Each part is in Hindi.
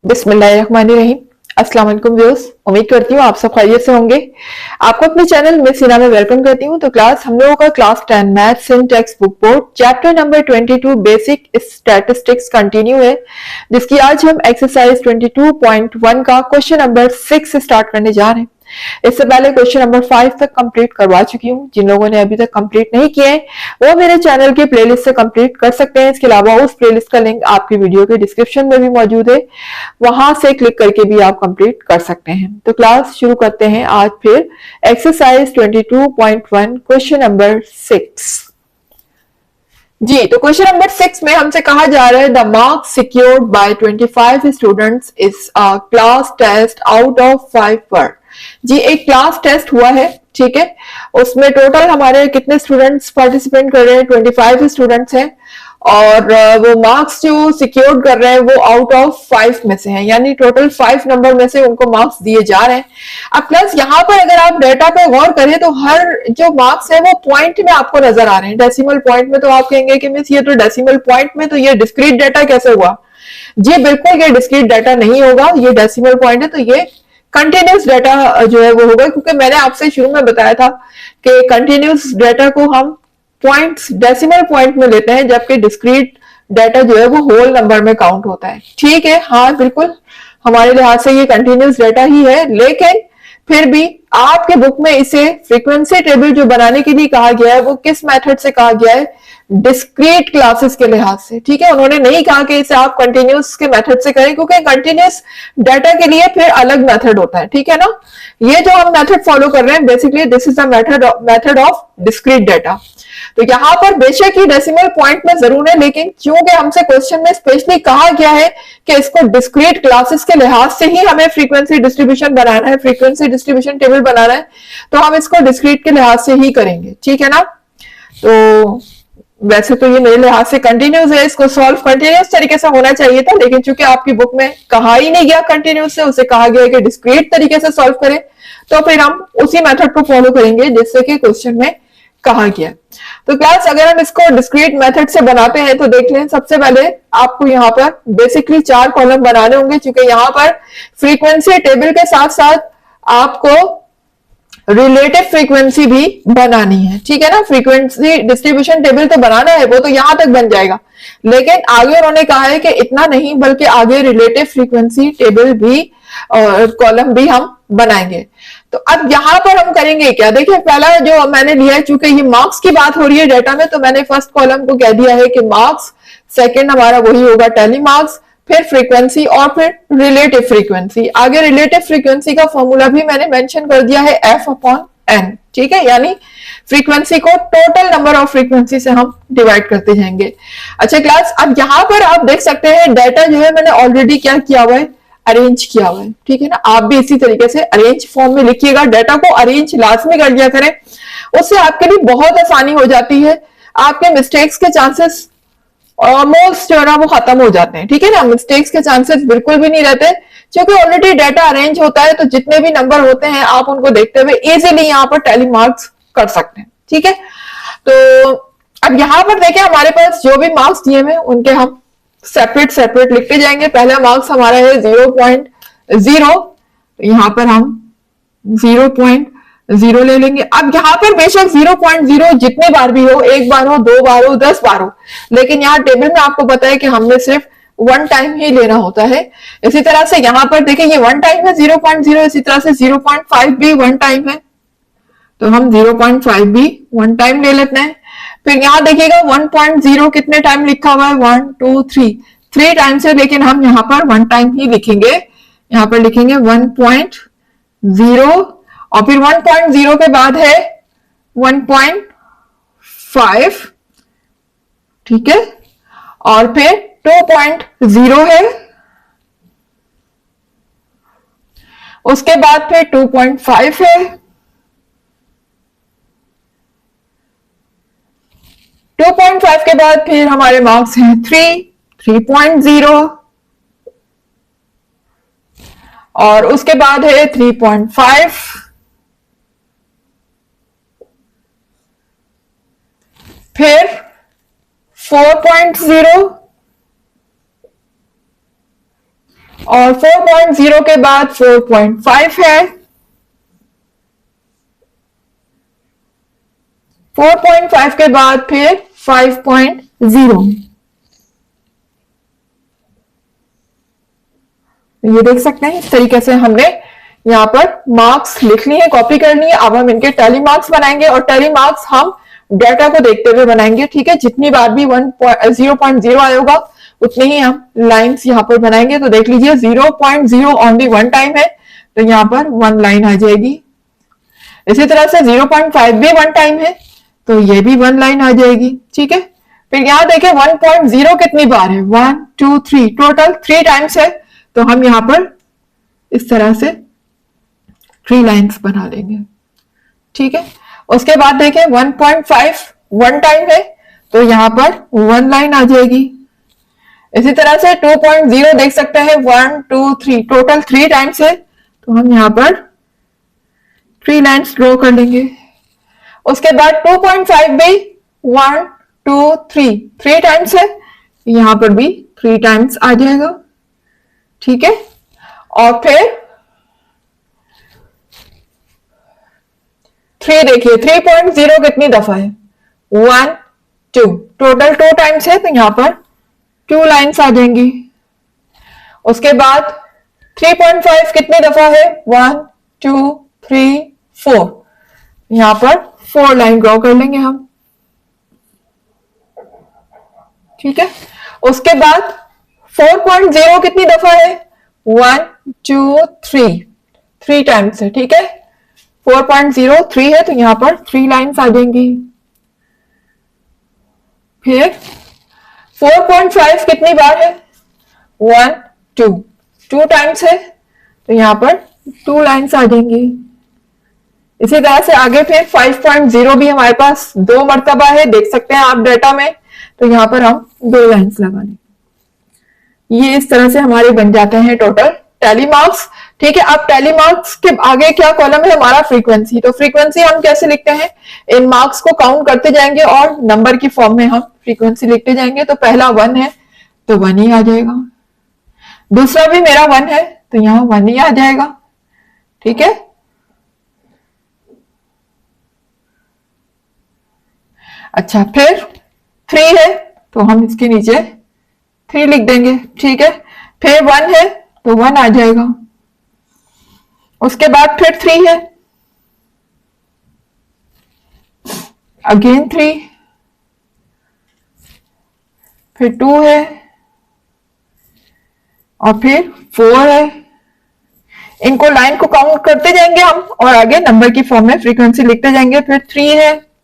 बिस्मिल्लाहिर्रहमानिर्रहीम। अस्सलाम वालेकुम व्यूअर्स, उम्मीद करती हूँ आप सब खैरियत से होंगे। आपको अपने चैनल मिस हिना में वेलकम करती हूँ। तो क्लास हम लोगों का क्लास 10 मैथ्स इन text book board chapter number 22 basic statistics continue है, जिसकी आज हम एक्सरसाइज 22.1 का क्वेश्चन नंबर 6 स्टार्ट करने जा रहे हैं। इससे पहले क्वेश्चन नंबर 5 तक कंप्लीट करवा चुकी हूँ। जिन लोगों ने अभी तक कंप्लीट नहीं किए हैं वो मेरे चैनल के प्लेलिस्ट से कंप्लीट कर सकते हैं। इसके अलावा उस प्लेलिस्ट का लिंक आपकी वीडियो के डिस्क्रिप्शन में भी मौजूद है, वहां से क्लिक करके भी आप कंप्लीट कर सकते हैं। तो क्लास शुरू करते हैं आज फिर एक्सरसाइज 22.1 क्वेश्चन नंबर 6। जी, तो क्वेश्चन नंबर 6 में हमसे कहा जा रहा है the marks secured by 25 students is a class test out of 5 पर। जी, एक क्लास टेस्ट हुआ है, ठीक है। उसमें टोटल हमारे कितने स्टूडेंट्स पार्टिसिपेट कर रहे हैं? 25 स्टूडेंट्स हैं और वो मार्क्स जो सिक्योर कर रहे हैं वो आउट ऑफ 5 में से हैं, यानी टोटल 5 नंबर में से उनको मार्क्स दिए जा रहे हैं। अब प्लस यहाँ पर अगर आप डेटा पे गौर करें तो हर जो मार्क्स है वो पॉइंट में आपको नजर आ रहे हैं, डेसिमल पॉइंट में। तो आप कहेंगे कि मिस ये तो डेसिमल पॉइंट में, तो ये डिस्क्रीट डाटा कैसे हुआ? जी बिल्कुल, ये डिस्क्रीट डाटा नहीं होगा, ये डेसिमल पॉइंट है, तो ये कंटिन्यूस डाटा जो है वो होगा, क्योंकि मैंने आपसे शुरू में बताया था कि कंटिन्यूस डाटा को हम पॉइंट्स डेसिमल पॉइंट में लेते हैं, जबकि डिस्क्रीट डाटा जो है वो होल नंबर में काउंट होता है। ठीक है, हाँ बिल्कुल, हमारे लिहाज से ये कंटिन्यूस डाटा ही है, लेकिन फिर भी आपके बुक में इसे फ्रीक्वेंसी टेबल जो बनाने के लिए कहा गया है वो किस मेथड से कहा गया है? डिस्क्रीट क्लासेस के लिहाज से। ठीक है, उन्होंने नहीं कहा कि इसे आप कंटिन्यूस के मेथड से करें, क्योंकि कंटिन्यूस डाटा के लिए फिर अलग मेथड होता है। ठीक है ना, ये जो हम मेथड फॉलो कर रहे हैं basically this is the method of discrete data. तो यहाँ पर बेशक ही डेसिमल पॉइंट में जरूर है, लेकिन क्योंकि हमसे क्वेश्चन में स्पेशली कहा गया है कि इसको डिस्क्रीट क्लासेस के लिहाज से ही हमें फ्रीक्वेंसी डिस्ट्रीब्यूशन बनाना है, फ्रीक्वेंसी डिस्ट्रीब्यूशन टेबल बनाना है, तो हम इसको डिस्क्रीट के लिहाज से ही करेंगे। ठीक है ना, तो वैसे तो ये मेरे लिहाज से कंटिन्यूस है, इसको सॉल्व कंटिन्यूस तरीके से होना चाहिए था, लेकिन चूंकि आपकी बुक में कहा ही नहीं गया कंटिन्यूस से, उसे कहा गया कि डिस्क्रीट तरीके से सॉल्व करें, तो फिर हम उसी मेथड को फॉलो करेंगे जिससे कि क्वेश्चन में कहा गया। तो क्लास अगर हम इसको डिस्क्रीट मेथड से बनाते हैं तो देख लें, सबसे पहले आपको यहाँ पर बेसिकली 4 कॉलम बनाने होंगे, क्योंकि यहाँ पर फ्रीक्वेंसी टेबल के साथ साथ आपको रिलेटिव फ्रीक्वेंसी भी बनानी है। ठीक है ना, फ्रीक्वेंसी डिस्ट्रीब्यूशन टेबल तो बनाना है, वो तो यहां तक बन जाएगा, लेकिन आगे उन्होंने कहा है कि इतना नहीं बल्कि आगे रिलेटिव फ्रीक्वेंसी टेबल भी और कॉलम भी हम बनाएंगे। तो अब यहां पर हम करेंगे क्या? देखिए, पहला जो मैंने लिया है, चूंकि ये मार्क्स की बात हो रही है डाटा में, तो मैंने फर्स्ट कॉलम को कह दिया है कि मार्क्स, सेकेंड हमारा वही होगा टैली मार्क्स, फिर फ्रीक्वेंसी और फिर रिलेटिव फ्रीक्वेंसी। आगे रिलेटिव फ्रीक्वेंसी का फॉर्मूला भी मैंने मेंशन कर दिया है F/N। ठीक है, यानी फ्रीक्वेंसी को टोटल नंबर ऑफ फ्रीक्वेंसी से हम डिवाइड करते जाएंगे। अच्छा क्लास, अब यहां पर आप देख सकते हैं डाटा जो है मैंने ऑलरेडी क्या किया हुआ है? अरेंज किया हुआ है। ठीक है ना, आप भी इसी तरीके से अरेंज फॉर्म में लिखिएगा, डाटा को अरेंज लाजमी कर दिया करें, उससे आपके लिए बहुत आसानी हो जाती है, आपके मिस्टेक्स के चांसेस ऑलमोस्ट जो है ना वो खत्म हो जाते हैं। ठीक है ना, मिस्टेक्स के चांसेस बिल्कुल भी नहीं रहते, क्योंकि ऑलरेडी डाटा अरेंज होता है, तो जितने भी नंबर होते हैं आप उनको देखते हुए इजीली यहाँ पर टैली मार्क्स कर सकते हैं। ठीक है, तो अब यहाँ पर देखें, हमारे पास जो भी मार्क्स दिए हुए उनके हम सेपरेट सेपरेट लिखते जाएंगे। पहला मार्क्स हमारा है 0.0, तो यहाँ पर हम 0.0 ले लेंगे। अब यहाँ पर बेशक 0.0 जितने बार भी हो, 1 बार हो, 2 बार हो, 10 बार हो, लेकिन यहाँ टेबल में आपको पता है कि हमने सिर्फ 1 टाइम ही लेना होता है। इसी तरह से यहाँ पर देखें, ये 1 टाइम है 0.0, इसी तरह से 0.5 भी 1 टाइम है, तो हम 0.5 भी 1 टाइम ले लेते हैं। फिर यहाँ देखिएगा 1.0 कितने टाइम लिखा हुआ है? 1 2 3 टाइम से, लेकिन हम यहाँ पर 1 टाइम ही लिखेंगे। यहाँ पर लिखेंगे 1.0 और फिर 1.0 के बाद है 1.5, ठीक है, और फिर 2.0 है, उसके बाद फिर 2.5 है, 2.5 के बाद फिर हमारे मार्क्स हैं 3.0 और उसके बाद है 3.5, फिर 4.0, और 4.0 के बाद 4.5 है, 4.5 के बाद फिर 5.0। ये देख सकते हैं इस तरीके से हमने यहाँ पर मार्क्स लिख लिए, कॉपी करनी है। अब हम इनके टैली मार्क्स बनाएंगे और टैली मार्क्स हम डाटा को देखते हुए बनाएंगे, ठीक है। जितनी बार भी 0.0 आया होगा उतनी ही हम लाइंस यहाँ पर बनाएंगे। तो देख लीजिए 0.0 ओनली वन टाइम है, तो यहाँ पर वन लाइन आ जाएगी। इसी तरह से 0.5 भी वन टाइम है, तो ये भी वन लाइन आ जाएगी, ठीक है। फिर यहाँ देखें 1.0 कितनी बार है, 1 2 3, टोटल 3 टाइम्स है, तो हम यहाँ पर इस तरह से 3 लाइन्स बना लेंगे, ठीक है। उसके बाद देखें 1.5 वन टाइम है, तो यहाँ पर वन लाइन आ जाएगी। इसी तरह से 2.0 देख सकते हैं 1 2 3, टोटल 3 टाइम्स है, तो हम यहाँ पर 3 लाइन्स ड्रॉ कर लेंगे। उसके बाद 2.5 भी 1 2 3, 3 टाइम्स है, यहां पर भी 3 टाइम्स आ जाएगा, ठीक है। और फिर 3 देखिए 3.0 कितनी दफा है, 1 2, टोटल 2 टाइम्स है, तो यहां पर 2 लाइन्स आ जाएंगी। उसके बाद 3.5 कितनी दफा है, 1 2 3 4, यहां पर 4 लाइन ड्रॉ कर लेंगे हम, ठीक है। उसके बाद 4.0 कितनी दफा है, 1 2 3, 3 टाइम्स है, ठीक है। 4.0 3 है, तो यहां पर 3 लाइन्स आ जाएंगी। फिर 4.5 कितनी बार है, 1 2, 2 टाइम्स है, तो यहां पर 2 लाइन्स आ जाएंगी। इसी तरह से आगे फिर 5.0 भी हमारे पास 2 मर्तबा है, देख सकते हैं आप डाटा में, तो यहां पर हम 2 लाइन्स लगा लेंगे। ये इस तरह से हमारे बन जाते हैं टोटल टैली मार्क्स, ठीक है। अब टैली मार्क्स के आगे क्या कॉलम है हमारा, फ्रीक्वेंसी। तो फ्रीक्वेंसी हम कैसे लिखते हैं, इन मार्क्स को काउंट करते जाएंगे और नंबर की फॉर्म में हम फ्रीक्वेंसी लिखते जाएंगे। तो पहला 1 है, तो 1 ही आ जाएगा। दूसरा भी मेरा 1 है, तो यहां 1 ही आ जाएगा, ठीक है। अच्छा, फिर 3 है, तो हम इसके नीचे 3 लिख देंगे, ठीक है। फिर 1 है, तो 1 आ जाएगा। उसके बाद फिर 3 है, अगेन 3, फिर 2 है, और फिर 4 है। इनको लाइन को काउंट करते जाएंगे हम और आगे नंबर की फॉर्म में फ्रीक्वेंसी लिखते जाएंगे। फिर 3 है,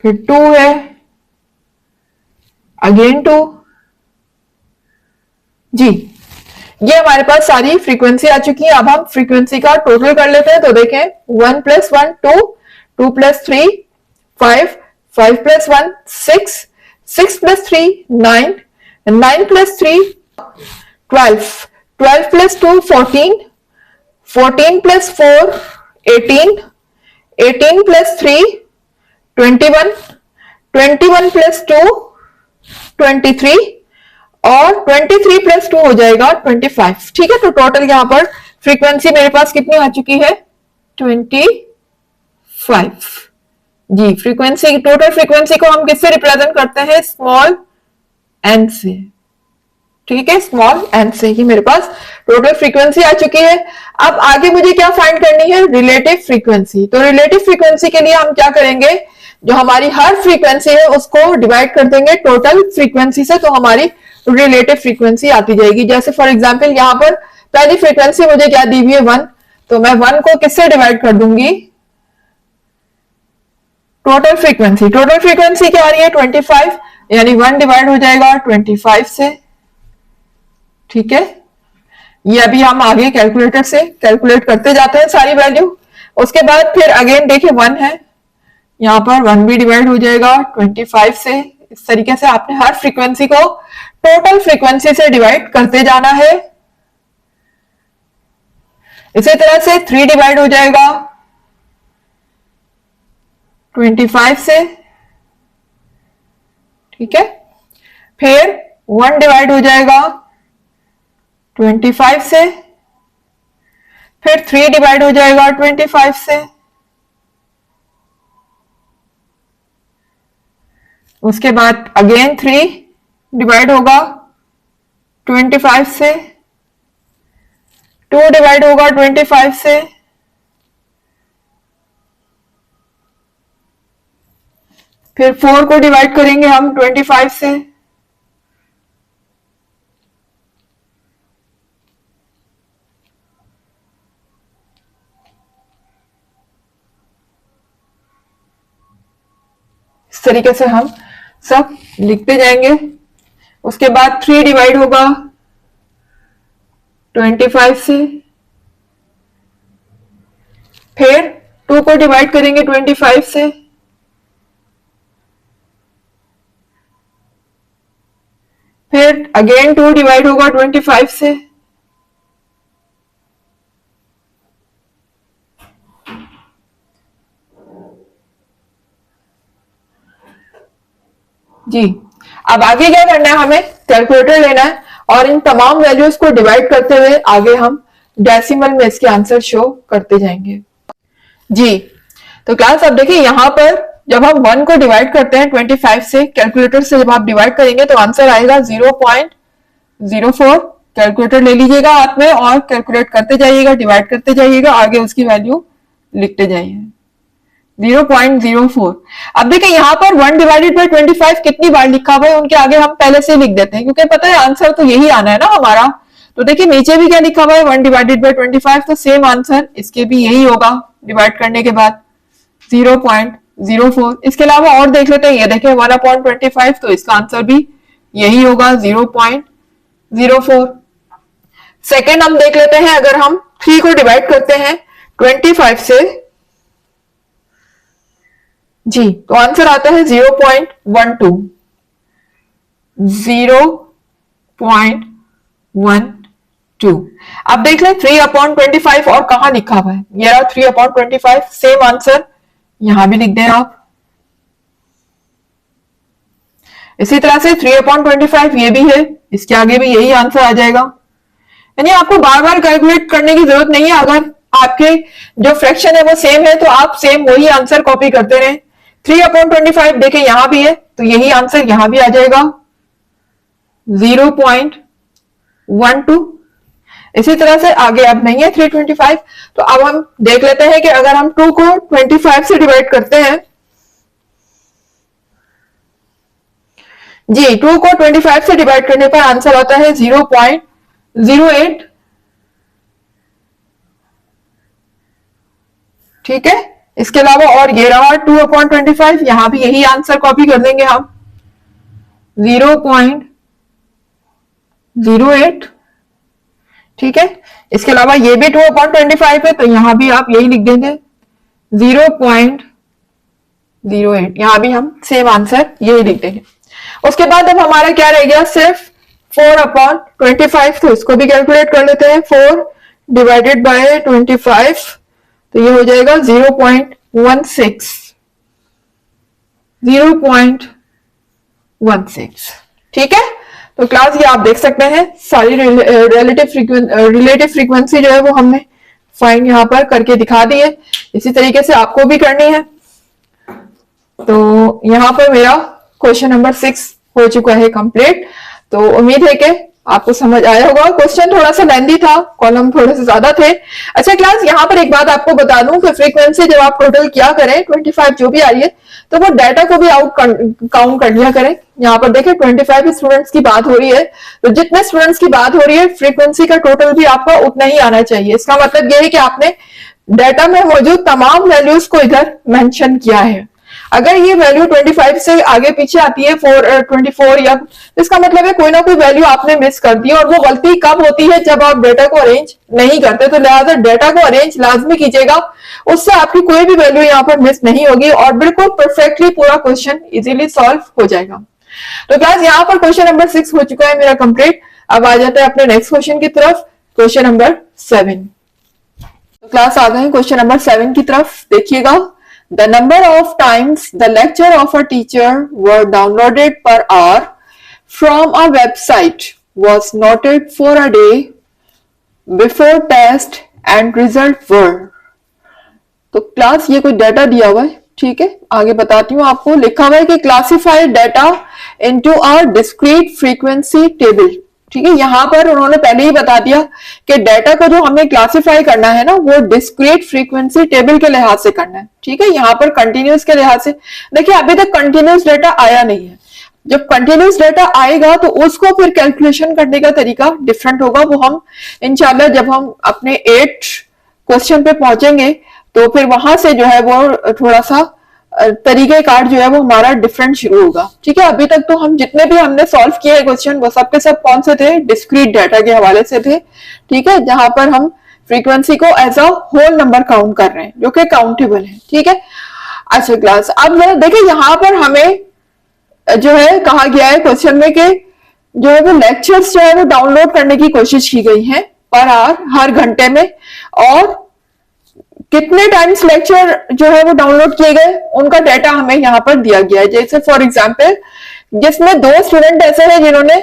फिर 2 है, अगेन 2 जी। ये हमारे पास सारी फ्रीक्वेंसी आ चुकी है। अब हम फ्रीक्वेंसी का टोटल कर लेते हैं। तो देखें 1 + 1 2, 2 + 3 5, 5 + 1 6, 6 + 3 9, 9 + 3 12, 12 + 2 14, 14 + 4 18, 18 + 3 21, 21 + 2 23, और 23 + 2 हो जाएगा 25, ठीक है। तो टोटल यहां पर फ्रीक्वेंसी मेरे पास कितनी आ चुकी है, 25 जी। फ्रीक्वेंसी, टोटल फ्रीक्वेंसी को हम किससे रिप्रेजेंट करते हैं, स्मॉल एन से, ठीक है। स्मॉल एन से ही मेरे पास टोटल फ्रीक्वेंसी आ चुकी है। अब आगे मुझे क्या फाइंड करनी है, रिलेटिव फ्रीक्वेंसी। तो रिलेटिव फ्रीक्वेंसी के लिए हम क्या करेंगे, जो हमारी हर फ्रीक्वेंसी है उसको डिवाइड कर देंगे टोटल फ्रीक्वेंसी से, तो हमारी रिलेटिव फ्रीक्वेंसी आती जाएगी। जैसे फॉर एग्जांपल यहां पर पहली फ्रीक्वेंसी मुझे क्या दी हुई है, 1, तो मैं 1 को किससे डिवाइड कर दूंगी, टोटल फ्रीक्वेंसी। टोटल फ्रीक्वेंसी क्या आ रही है, 25, यानी 1 डिवाइड हो जाएगा 25 से, ठीक है। ये अभी हम आगे कैलकुलेटर से कैलकुलेट करते जाते हैं सारी वैल्यू। उसके बाद फिर अगेन देखिए 1 है, यहां पर 1 भी डिवाइड हो जाएगा 25 से। इस तरीके से आपने हर फ्रीक्वेंसी को टोटल फ्रीक्वेंसी से डिवाइड करते जाना है। इसी तरह से 3 डिवाइड हो जाएगा 25 से, ठीक है। फिर 1 डिवाइड हो जाएगा 25 से, फिर 3 डिवाइड हो जाएगा 25 से, उसके बाद अगेन 3 डिवाइड होगा 25 से, 2 डिवाइड होगा 25 से, फिर 4 को डिवाइड करेंगे हम 25 से, इस तरीके से हम सब लिखते जाएंगे। उसके बाद 3 डिवाइड होगा 25 से, फिर 2 को डिवाइड करेंगे 25 से, फिर अगेन 2 डिवाइड होगा 25 से, जी। अब आगे क्या करना है, हमें कैलकुलेटर लेना है और इन तमाम वैल्यूज को डिवाइड करते हुए आगे हम डेसिमल में इसके आंसर शो करते जाएंगे। जी, तो क्लास अब देखिए यहाँ पर जब हम 1 को डिवाइड करते हैं 25 से, कैलकुलेटर से जब आप डिवाइड करेंगे तो आंसर आएगा 0.04। कैलकुलेटर ले लीजिएगा हाथ में और कैलकुलेट करते जाइएगा, डिवाइड करते जाइएगा, आगे उसकी वैल्यू लिखते जाइए 0.04। अब देखिए यहाँ पर 1 डिवाइडेड बाई 25 कितनी बार लिखा हुआ है, उनके आगे हम पहले से लिख देते हैं क्योंकि पता है आंसर तो यही आना है ना हमारा। तो देखिए नीचे भी क्या लिखा हुआ है 1 डिवाइडेड बाई 25, तो सेम आंसर इसके भी यही होगा डिवाइड करने के बाद 0.04। इसके अलावा और देख लेते हैं, ये देखिए 1/25, तो इसका आंसर भी यही होगा 0.04। सेकेंड हम देख लेते हैं, अगर हम 3 को डिवाइड करते हैं 25 से, जी, तो आंसर आता है 0.12। 0.12। अब देख लें 3/25 और कहां लिखा हुआ है, ये रहा 3/25, सेम आंसर यहां भी लिख दें आप। इसी तरह से 3/25 ये भी है, इसके आगे भी यही आंसर आ जाएगा। यानी आपको बार बार कैलकुलेट करने की जरूरत नहीं है, अगर आपके जो फ्रैक्शन है वो सेम है तो आप सेम वही आंसर कॉपी करते रहें। 3/25 देखें यहां भी है तो यही आंसर यहां भी आ जाएगा 0.12। इसी तरह से आगे अब नहीं है 325, तो अब हम देख लेते हैं कि अगर हम 2 को 25 से डिवाइड करते हैं, जी 2 को 25 से डिवाइड करने पर आंसर आता है 0.08। ठीक है, इसके अलावा और ये रहा 2/25, यहां भी यही आंसर कॉपी कर देंगे हम 0.08। ठीक है, इसके अलावा ये भी 2/25 है तो यहां भी आप यही लिख देंगे 0.08, यहां भी हम सेम आंसर यही लिख देंगे। उसके बाद अब हमारा क्या रह गया, सिर्फ 4/25, तो इसको भी कैलकुलेट कर लेते हैं। 4 डिवाइडेड बाय 25, तो ये हो जाएगा 0.16। 0.16। ठीक है, तो क्लास ये आप देख सकते हैं सारी रिलेटिव फ्रीक्वेंसी जो है वो हमने फाइंड यहाँ पर करके दिखा दी है। इसी तरीके से आपको भी करनी है। तो यहाँ पर मेरा क्वेश्चन नंबर 6 हो चुका है कंप्लीट। तो उम्मीद है कि आपको समझ आया होगा। क्वेश्चन थोड़ा सा लेंदी था, कॉलम थोड़े से ज्यादा थे। अच्छा क्लास, यहाँ पर एक बात आपको बता दूं कि फ्रीक्वेंसी जब आप टोटल क्या करें 25 जो भी आ रही है तो वो डाटा को भी काउंट कर लिया करें। यहाँ पर देखिए 25 स्टूडेंट्स की बात हो रही है, तो जितने स्टूडेंट्स की बात हो रही है फ्रीक्वेंसी का टोटल भी आपका उतना ही आना चाहिए। इसका मतलब ये है कि आपने डाटा में मौजूद तमाम वैल्यूज को इधर मेंशन किया है। अगर ये वैल्यू 25 से आगे पीछे आती है 24 या, इसका मतलब है कोई ना कोई वैल्यू आपने मिस कर दी। और वो गलती कब होती है, जब आप डेटा को अरेंज नहीं करते। तो लिहाजा डेटा को अरेंज लाजमी कीजिएगा, उससे आपकी कोई भी वैल्यू यहाँ पर मिस नहीं होगी और बिल्कुल परफेक्टली पूरा क्वेश्चन इजीली सॉल्व हो जाएगा। तो क्लास यहाँ पर क्वेश्चन नंबर 6 हो चुका है मेरा कंप्लीट। अब आ जाते हैं अपने नेक्स्ट क्वेश्चन की तरफ, क्वेश्चन नंबर 7। तो क्लास आ गए क्वेश्चन नंबर 7 की तरफ। देखिएगा, the number of times the lecture of a teacher were downloaded per hour from a website was noted for a day before test and result were। तो क्लास ये कोई डाटा दिया हुआ है, ठीक है, आगे बताती हूँ आपको। लिखा हुआ है कि classify data into a discrete frequency table, ठीक है। यहां पर उन्होंने पहले ही बता दिया कि डाटा को जो हमें क्लासिफाई करना है ना, वो डिस्क्रीट फ्रीक्वेंसी टेबल के लिहाज से करना है, ठीक है। यहाँ पर कंटिन्यूस के लिहाज से देखिए, अभी तक कंटिन्यूस डाटा आया नहीं है। जब कंटिन्यूस डाटा आएगा तो उसको फिर कैलकुलेशन करने का तरीका डिफरेंट होगा। वो हम इंशाल्लाह जब हम अपने 8 क्वेश्चन पे पहुंचेंगे तो फिर वहां से जो है वो थोड़ा सा तरीके कार जो है वो हमारा डिफरेंट शुरू होगा, ठीक है। अभी तक तो हम जितने भी हमने सॉल्व किए क्वेश्चन वो सब के सब कौन से थे, डिस्क्रीट डाटा के हवाले से थे, ठीक है, जहां पर हम फ्रीक्वेंसी को as a whole number count कर रहे हैं जो कि काउंटेबल है, ठीक है। अच्छा क्लास, अब देखिए यहाँ पर हमें जो है कहा गया है क्वेश्चन में कि जो है वो लेक्चर्स जो है वो डाउनलोड करने की कोशिश की गई है पर आवर, हर घंटे में, और कितने टाइम्स लेक्चर जो है वो डाउनलोड किए गए उनका डाटा हमें यहाँ पर दिया गया है। जैसे फॉर एग्जांपल जिसमें 2 स्टूडेंट ऐसे हैं जिन्होंने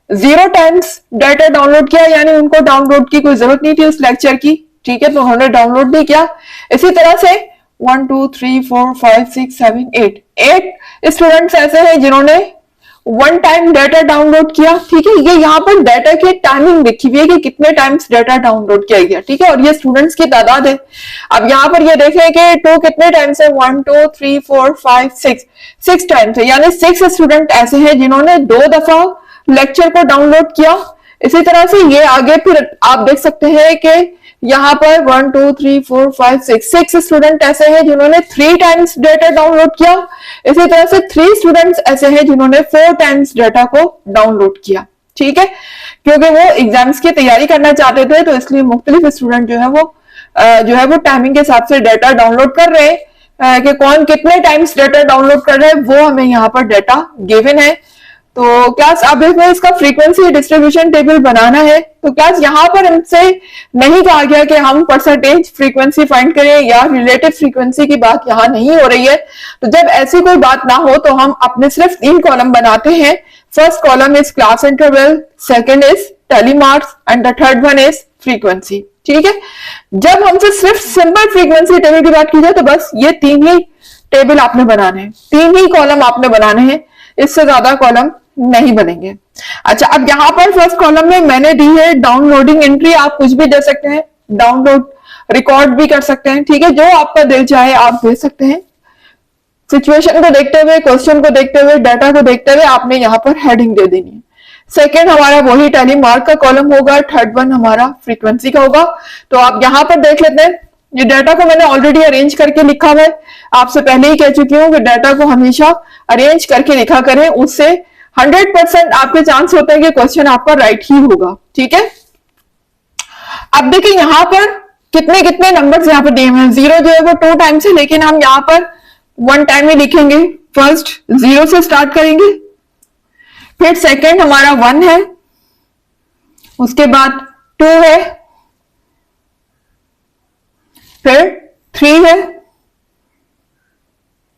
0 टाइम्स डाटा डाउनलोड किया, यानी उनको डाउनलोड की कोई जरूरत नहीं थी उस लेक्चर की, ठीक है, तो उन्होंने डाउनलोड नहीं किया। इसी तरह से 1 2 3 4 5 6 7 8 स्टूडेंट्स ऐसे हैं जिन्होंने 1 टाइम डाटा डाउनलोड किया, ठीक है। ये यहाँ पर डाटा की टाइमिंग लिखी हुई है कि कितने टाइम्स डाटा डाउनलोड किया गया, ठीक है, और ये स्टूडेंट्स की तादाद है। अब यहाँ पर ये देखें कि 2 कितने टाइम्स है, 1 2 3 4 5 6 टाइम्स है, यानी 6 स्टूडेंट ऐसे हैं जिन्होंने 2 दफा लेक्चर को डाउनलोड किया। इसी तरह से ये आगे फिर आप देख सकते हैं कि यहाँ पर 1 2 3 4 5 6 स्टूडेंट ऐसे हैं जिन्होंने 3 टाइम्स डाटा डाउनलोड किया। इसी तरह से 3 स्टूडेंट्स ऐसे हैं जिन्होंने 4 टाइम्स डाटा को डाउनलोड किया, ठीक है, क्योंकि वो एग्जाम्स की तैयारी करना चाहते थे तो इसलिए मुख्तलिफ स्टूडेंट जो है वो टाइमिंग के हिसाब से डाटा डाउनलोड कर रहे हैं। कि कौन कितने टाइम्स डाटा डाउनलोड कर रहे हैं वो हमें यहाँ पर डाटा गिवन है। तो क्लास अब इसमें इसका फ्रीक्वेंसी डिस्ट्रीब्यूशन टेबल बनाना है। तो क्लास यहाँ पर हमसे नहीं कहा गया कि हम परसेंटेज फ्रीक्वेंसी फाइंड करें या रिलेटिव फ्रीक्वेंसी की बात यहाँ नहीं हो रही है। तो जब ऐसी कोई बात ना हो तो हम अपने सिर्फ 3 कॉलम बनाते हैं। First column is class interval, second is tally marks and the third one is frequency, ठीक है। जब हमसे सिर्फ सिंपल फ्रीक्वेंसी टेबल की बात की जाए तो बस ये 3 ही टेबल आपने बनाने हैं, 3 ही कॉलम आपने बनाने हैं, इससे ज्यादा कॉलम नहीं बनेंगे। अच्छा, अब यहाँ पर फर्स्ट कॉलम में मैंने दी है डाउनलोडिंग एंट्री। आप कुछ भी दे सकते हैं, डाउनलोड रिकॉर्ड भी कर सकते हैं, ठीक है, जो आपका दिल चाहे आप दे सकते हैं। सिचुएशन को देखते हुए, क्वेश्चन को देखते हुए, डाटा को देखते हुए आपने यहाँ पर हेडिंग दे देनी है। सेकेंड हमारा वही टेली मार्क का कॉलम होगा, थर्ड वन हमारा फ्रीक्वेंसी का होगा। तो आप यहाँ पर देख लेते हैं, ये डाटा को मैंने ऑलरेडी अरेंज करके लिखा हुआ है। आपसे पहले ही कह चुकी हूँ कि डाटा को हमेशा अरेंज करके लिखा करें, उससे 100% आपके चांस होते हैं कि क्वेश्चन आपका राइट ही होगा, ठीक है। अब देखिए यहाँ पर कितने कितने नंबर्स यहाँ पर दिए हुए हैं। 0 जो है वो 2 टाइम्स है, लेकिन हम यहाँ पर 1 टाइम ही लिखेंगे। फर्स्ट 0 से स्टार्ट करेंगे, फिर सेकेंड हमारा 1 है, उसके बाद 2 है, फिर 3 है,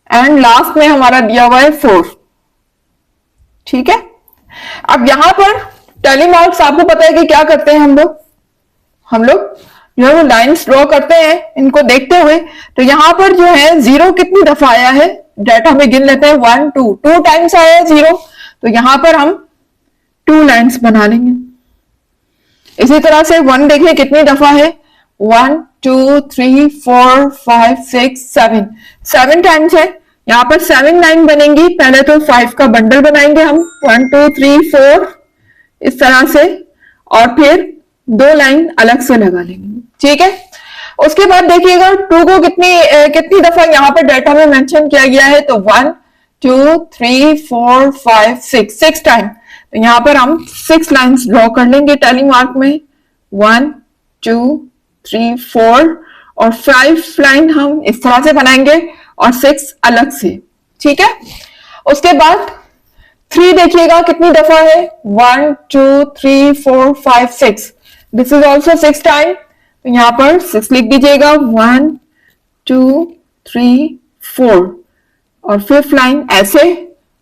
एंड लास्ट में हमारा दिया हुआ है 4, ठीक है। अब यहां पर टेली मार्क्स आपको पता है कि क्या करते हैं हम लोग जो है वो लाइन्स ड्रॉ करते हैं इनको देखते हुए। तो यहां पर जो है 0 कितनी दफा आया है, डाटा में गिन लेते हैं। 1 2 टाइम्स आया है 0, तो यहां पर हम 2 लाइन्स बना लेंगे। इसी तरह से 1 देखें कितनी दफा है, 1 2 3 4 5 6 7 टाइम्स है। यहाँ पर 7 लाइन बनेंगी। पहले तो 5 का बंडल बनाएंगे हम, 1 2 3 4 इस तरह से, और फिर 2 लाइन अलग से लगा लेंगे, ठीक है। उसके बाद देखिएगा 2 को कितनी दफा यहाँ पर डाटा में मेंशन किया गया है, तो 1 2 3 4 5 6 टाइम। तो यहाँ पर हम 6 लाइन्स ड्रॉ कर लेंगे टेली मार्क में, 1 2 3 4, और 5 लाइन हम इस तरह से बनाएंगे और 6 अलग से, ठीक है। उसके बाद 3 देखिएगा कितनी दफा है, 1 2 3 4 5 6, दिस इज ऑल्सो 6 टाइम। तो यहां पर 6 लिख दीजिएगा, 1 2 3 4, और 5th लाइन ऐसे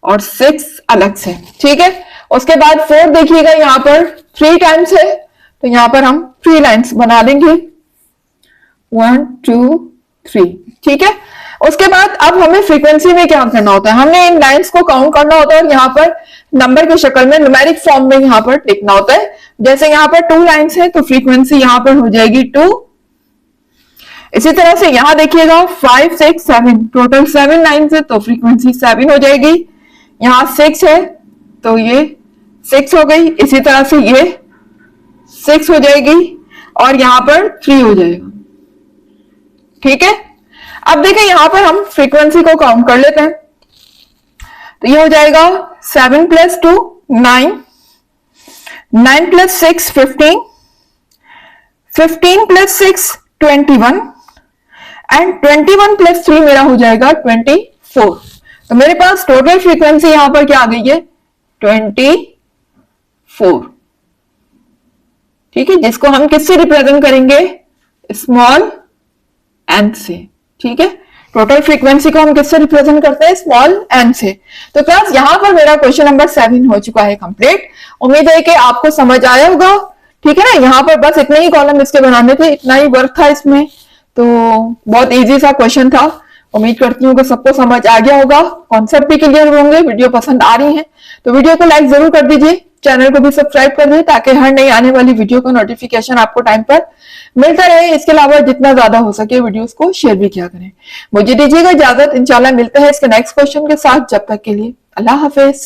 और 6 अलग से, ठीक है। उसके बाद 4 देखिएगा यहाँ पर 3 टाइम्स है, तो यहाँ पर हम 3 लाइन्स बना लेंगे, 1 2 3, ठीक है। उसके बाद अब हमें फ्रीक्वेंसी में क्या करना होता है, हमें इन लाइन्स को काउंट करना होता है और यहाँ पर नंबर की शक्ल में न्यूमेरिक फॉर्म में यहाँ पर लिखना होता है। जैसे यहाँ पर 2 लाइन्स है तो फ्रीक्वेंसी यहाँ पर हो जाएगी 2। इसी तरह से यहाँ देखिएगा 5 6 7, टोटल 7 लाइन्स है तो फ्रीक्वेंसी 7 हो जाएगी। यहाँ 6 है तो ये 6 हो गई, इसी तरह से ये 6 हो जाएगी और यहाँ पर 3 हो जाएगा, ठीक है। अब देखें यहाँ पर हम फ्रीक्वेंसी को काउंट कर लेते हैं, तो ये हो जाएगा 7 + 2 9, 9 + 6 15, 15 + 6 21 एंड 21 + 3 मेरा हो जाएगा 24। तो मेरे पास टोटल फ्रीक्वेंसी यहां पर क्या आ गई है 24, ठीक है, जिसको हम किससे रिप्रेजेंट करेंगे, स्मॉल एन से, ठीक है। टोटल फ्रीक्वेंसी को हम किससे रिप्रेजेंट करते हैं, स्मॉल एन से। तो क्लास यहां पर मेरा क्वेश्चन नंबर 7 हो चुका है कंप्लीट। उम्मीद है कि आपको समझ आया होगा, ठीक है ना। यहाँ पर बस इतने ही कॉलम इसके बनाने थे, इतना ही वर्क था इसमें, तो बहुत इजी सा क्वेश्चन था। उम्मीद करती हूँ कि सबको समझ आ गया होगा, कॉन्सेप्ट भी क्लियर होंगे। वीडियो पसंद आ रही है तो वीडियो को लाइक जरूर कर दीजिए, चैनल को भी सब्सक्राइब कर दें ताकि हर नई आने वाली वीडियो का नोटिफिकेशन आपको टाइम पर मिलता रहे। इसके अलावा जितना ज्यादा हो सके वीडियोस को शेयर भी किया करें। मुझे दीजिएगा इजाजत, इंशाल्लाह मिलते हैं इसके नेक्स्ट क्वेश्चन के साथ। जब तक के लिए अल्लाह हाफिज।